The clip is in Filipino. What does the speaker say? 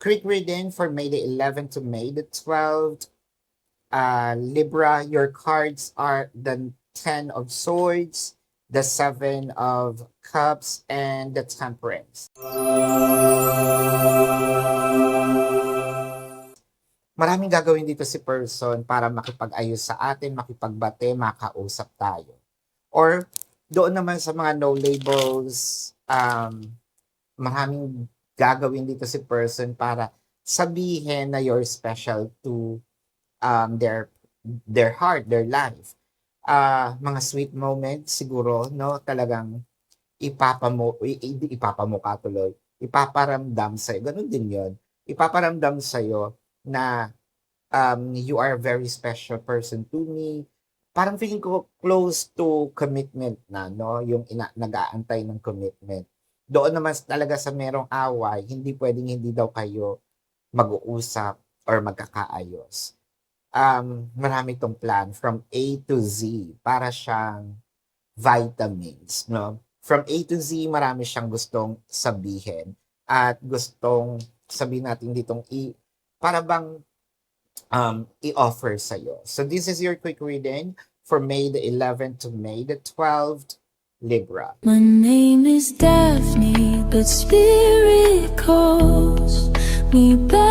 quick reading for May the 11th to May the 12th. Libra, your cards are the Ten of Swords, the Seven of Cups, and the Temperance. Maraming gagawin dito si person para makipag-ayos sa atin, makipagbate, makausap tayo. Or doon naman sa mga no labels, maraming gagawin dito si person para sabihin na you're special to their heart, their life. Mga sweet moments siguro, no? Talagang ipapamukha tuloy. Ipaparamdam sa'yo. Ganun din yon. Ipaparamdam sa'yo na you are a very special person to me. Parang feeling ko close to commitment na, no? Yung nag-aantay ng commitment. Doon naman talaga sa merong away, hindi pwedeng hindi daw kayo mag-uusap or magkakaayos. Marami tong plan from A to Z para siyang vitamins, no? From A to Z, marami siyang gustong sabihin at gustong sabihin natin ditong para bang i-offer sa'yo. So this is your quick reading for May the 11th to May the 12th, Libra. My name is Daphne, but spirit calls me back.